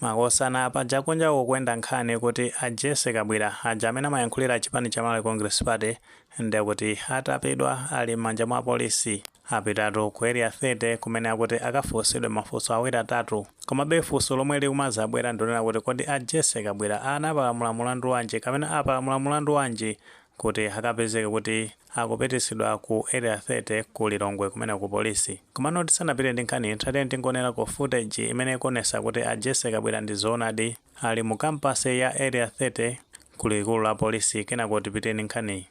makosana paja kunja kukwenda nkhani kuti Akabwira aja amene amayankhulira chipani cha Malawi Congress Party ndi kuti atapidwa ali m'manja mwa polisi apitatu ku area 30 kumene akuti akafunsidwe mafunso awiri atatu komabe funso lomwe likumazabwera ndonena kuti kodi Akabwira anapalamula mulandu wanji kamene apalamula mulandu wanji kuti akapezeke kuti akupitisidwa ku area 30 ku Lilongwe kumene ku polisi. Komano tisanapite ndi nkhani tate tingonera ku footage imene ikonesa kuti Akabwira ndi zoonadi ali mu kampasi ya area 30 ku likulu la polisi kenako tipite ndi nkhani.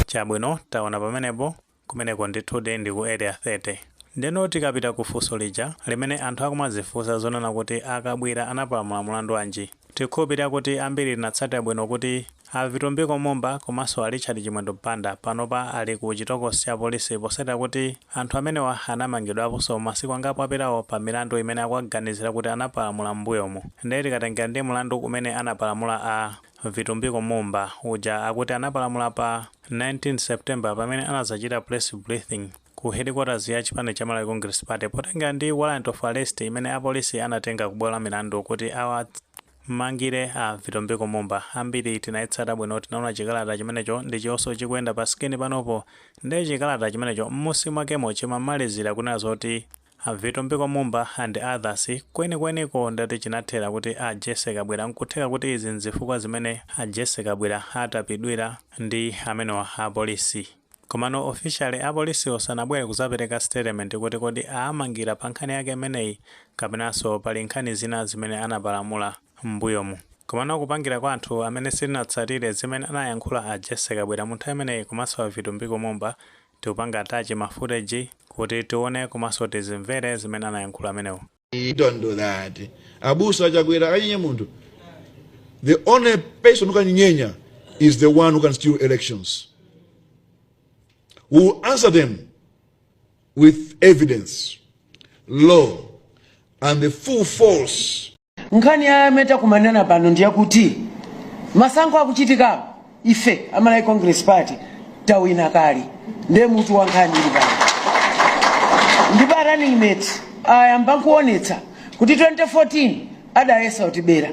Chabwino taona pamenepo kumeneko ndithude ndi ku area 30. Ndeno tikapita ku funso lija limene anthu akumazifunsa zonena kuti Akabwira anapalamula mulandu wanji. Tikhulupirira kuti ambiri linatsatira bwino kuti avitumbiko momba komanso ali chati chimwendo mpanda panopa ali ku chitokosi cha polisi posatira kuti anthu amenewa anamangidwaponso masiku angapo apitawo pa milandu imene akuganizira kuti anapalamula m'mbuyomu. Ndiye tikatengera ndi mulandu umene anapalamula a vitumbiko momba uja akuti anapalamula pa 19 September pamene anazachita press briefing ku headquarters ya chipani cha Malawi Congress Party potengera ndi warrant of arrest imene apolisi anatenga kubwalo la milandu kuti mangire a vitumbiko momba. Ambiri tinaitsata bwino tinaona chikalata chimenecho ndi chonso chikuyenda pa skini panopo ndi chikalata chimenecho m'musi mwakemo chimamalizira kunena zoti vitumbiko momba and others kwenikweniko ndati chinathera kuti Akabwira nkutheka kuti izi nzifukwa zimene Akabwira atapidwira ndi amenewa apolisi. Komano officially apolisi osanabwere kuzapereka statement kuti kodi amangira pa nkhani yake imeneyi kapenanso pali nkhani zina zimene anapalamula m'mbuyomu. Komano kupangira kwa anthu amene sitinatsatire zimene anayankhula Akabwira mu nthawi imeneyi komanso vitumbiko momba tikupanga tachi ma footage kuti tione komanso tizimvere zimene anayankhula amenewo. Don't do that. Abusa Akabwira ayinye muntu. The only person who can nyenya is the one who can steal elections. We will answer them with evidence, law, and the full force. Nkhani ya meta kumanana pano ndiya kuti masankho akuchitika ife Malawi Congress Party tawina kali ndiye mutu wa nkhani ili pano. Ndipo running mate ayamba kuonetsa kuti 2014 adayesa utibera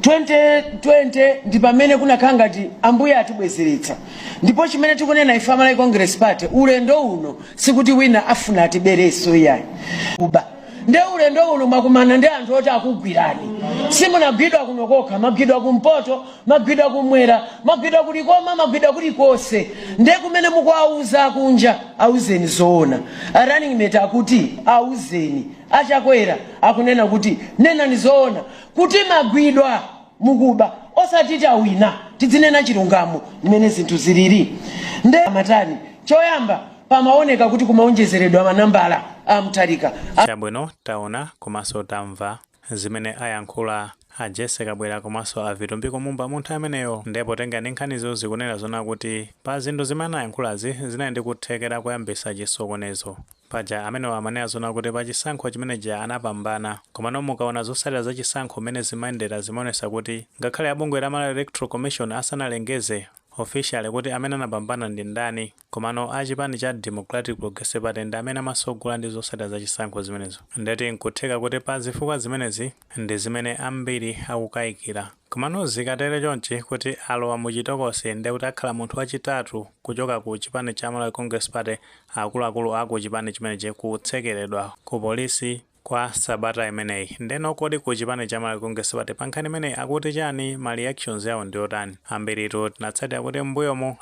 2020 ndi pamene kunakhala ngati ambuye atibwezeretsa. Ndipo chimene tikunena ife Malawi Congress Party ulendo uno sikuti wina afuna atibereso yayi kuba nde ulendo uno mwakumana ndi anthu oti akugwirani simunagwidwa kunokokha magwidwa kumpoto magwidwa kumwera magwidwa kulikoma magwidwa kulikose nde kumene mukuauza kunja auzeni zoona. Running mate akuti auzeni achakwera akunena kuti nena ni zoona kuti magwidwa mukuba osati tawina tidzinena chilungamo mmene zinthu zilili. Nde amatani choyamba pamaoneka kuti kumaonjezeredwa manambala amtalika. Chabwino taona komanso tamva zimene ayankhula Akabwira komanso avitumbiko momba mu nthawi imeneyo ndipo tenga ndi nkhanizo zikunena zona kuti pa zinthu zimene ayankhulazi zinali kuthekera kuyambisa chisokonezo. Paja amenewa amanena zona kuti pa chisankho chimeneja anapambana komano mukaona zosalira za chisankho mmene zimayendera zimaonesa kuti ngakhale abungwe la Malawi Electoral Commission asanalengeze officially kuti amene anapambana ndi ndani komano achipani cha Democratic Progressive Party ndi amene amasogola ndi zosalira za chisankho zimenezo. Ndeti nkutheka kuti pa zifukwa zimenezi ndi zimene ambiri akukayikira. Komano zikatere chonchi kuti alowa mu chitokosi ndi kuti akhala munthu wachitatu kuchoka ku chipani cha Malawi Congress Party akuluakulu aku chipani chimenechi kutsekeredwa ku polisi kwa sabata imeneyi. Ndeno kodi ku chipani cha Malawi Congress Party pa nkhani imeneyi akuti chani ma reactions yawo ndi otani. Ambiritu tinatsatira kuti mbuyomu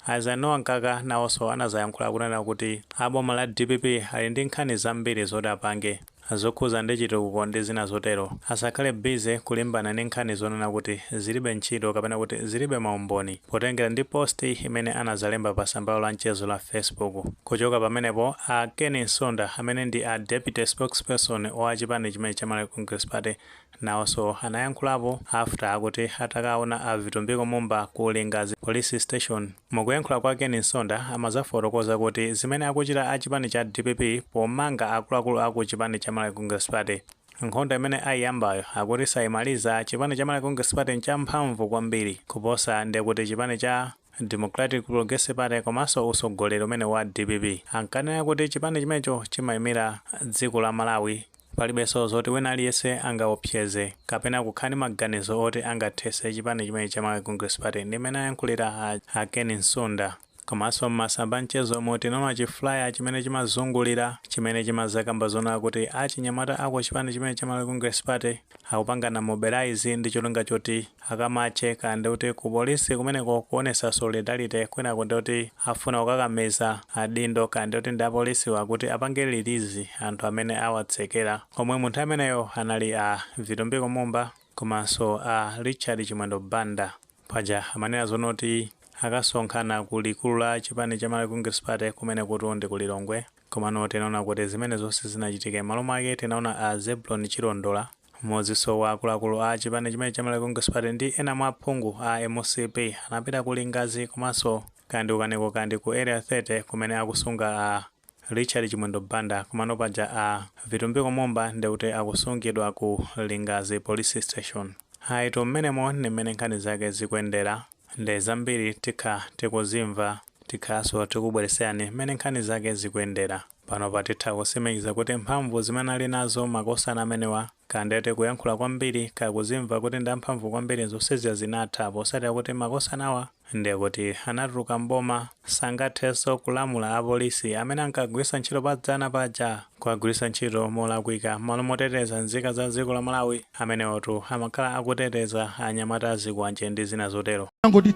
azanowa nkaka Nawoso anazayankhula kunena kuti aboma la DPP ali ndi nkhani zambiri zoti apange zokhuza ndi chitukuko ndi zina zotero asakhale busy kulimbana ndi nkhani zonena kuti zilibe ntchito kapena kuti zilibe maumboni potengera ndi post imene anazalemba pa sambalo la mchezo la Facebook. Kuchoka pamenepo Keni Nsonda amene ndi deputy spokesperson wa chipani chimene cha Malawi Congress Party Nawoso anayankhulapo after akuti atakaona avitumbiko momba ku Lingazi police station. Mukuyankhula kwa Keni Nsonda amazafotokoza kuti zimene akuchita achipani cha DPP pomanga akuluakulu aku chipani cha Malawi Congress Party nkhondo imene ayiyambayo akuti sayimaliza chipani cha Malawi Congress Party nchamphamvu kwambiri kuposa ndi kuti chipani cha Democratic Progressive Party komanso usogolero umene wa DPP ankanena kuti chipani chimenecho chimayimira dziko la Malawi palibenso zoti wina aliyense angaopseze kapena kukhani maganizo oti angathese chipani chimene cha Malawi Congress Party ndimene ayankhulira a Ken Nsonda. Komanso masamba mchezo moti nona chiflyer chimene chimazungulira chimene chimazakamba zona kuti achinyamata ako chipani chimene cha Malawi Congress Party akupangana mobilize ndi cholinga choti akamache kandi kuti ku polisi kumeneko kuonesa solidarity kwina kuti kuti afuna kukakameza adindo kandi kuti ndi apolisi wakuti apange release anthu amene awatsekera omwe munthu ameneyo anali a Vitumbiko Mumba komanso a Richard Chimwendo Banda paja amanena zonoti akasonkhana ku likulu la chipani cha Malawi Congress Party kumene kuti ndi kulilongwe komano tinaona kuti zimene zonse zinachitika malo mwake tinaona a Zebulon Chilondola mmodzinso wa akuluakulu a chipani chimene cha Malawi Congress Party ndi ena mwa aphungu a MCP anapita ku Lingazi komanso kandi ukaneko kandi ku area 30 kumene akusunga a Richard Chimwendo Banda komano paja a Vitumbiko Mumba ndi kuti akusungidwa ku Lingazi Police Station. Haito mmenemo ndi mmene nkhani zake zikuyendera ndi zambiri tikha tikuzimva tikhaso tikubweresani mmene nkhani zake zikuyendera pano patitha kusimikiza kuti mphamvu zimene ali nazo makosana amenewa kandete kuyankhula kwambiri kakuzimva kuti ndi mphamvu kwambiri zonsezi zinatha posatira kuti makosanawa ndiye kuti anatuluka mboma sangathenso kulamula apolisi amene ankagwiritsa ntchito padzana paja kuagwiritsa ntchito molakwika malo moteteza nzika za dziko la Malawi amenewotu amakhala akuteteza anyamata azikwanje ndi zina zotero. Ngoti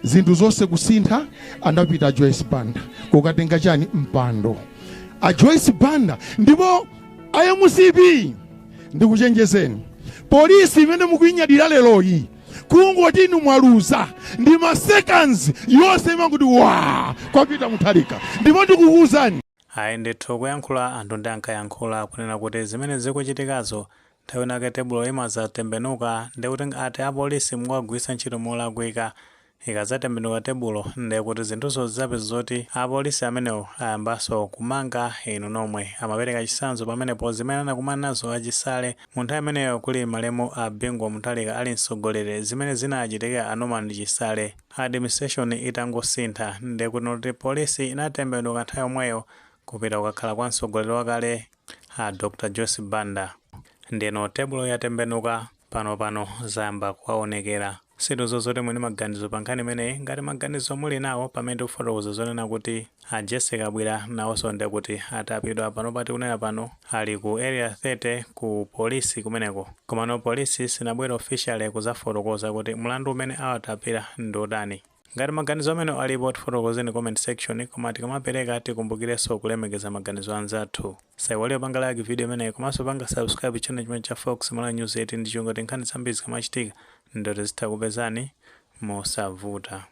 zinthu zonse kusintha andapita Joyce Banda kukatenga chani mpando a Joyce Banda ndipo a MCP ndikuchenjezeni polisi imene mukuinyadira leroyi kungoti inu mwaluza ndi ma seconds yonse imakuti wa kwapita muthalika ndipo ndikukuwuzani ayi ndithu kuyankhula anthu ndi ankayankhula kunena kuti zimene zikuchitikazo nthawi nake tebulo imazatembenuka ndi kuti ati apolisi mukagwiritsa ntchito molakwika ikazatembenuka tebulo ndi kuti zinthuzo zapeza zoti apolisi amenewo ayambanso kumanga inu nomwe amapereka chitsanzo pamenepo zimene anakumana nazo achisale munthu ameneyo kuli malemu a Bingu Muthalika ali mtsogoleri zimene zinachitika anoma ndi chisale administration itangosintha ndi kuti polisi inatembenuka nthawi yomweyo kupita kukakhala kwa mtsogoleri wakale a Dr. Joyce Banda ndino tebulo yatembenuka pano zayamba kuwaonekera situ zoti mwini maganizo pa nkhani imeneyi ngati maganizo muli nawo pamene tikufotokoza zonena kuti a Akabwira Nawoso ndi kuti atapidwa pano pati kunena pano ali ku area 30 ku polisi kumeneko komano polisi sinabwera officially kuzafotokoza kuti mlandu umene awatapira ndi utani. Ngati maganizo amene alipo tifotokozeni comment section koma tikamapereka tikumbukirenso kulemekeza maganizo anzathu. Saiwale panga like video imeneyi komanso panga subscribe channel chimene cha Fox Malawi News 18 ndicho ngati nkhani zambiri zikamachitika ndoti zitha kupezani mosavuta.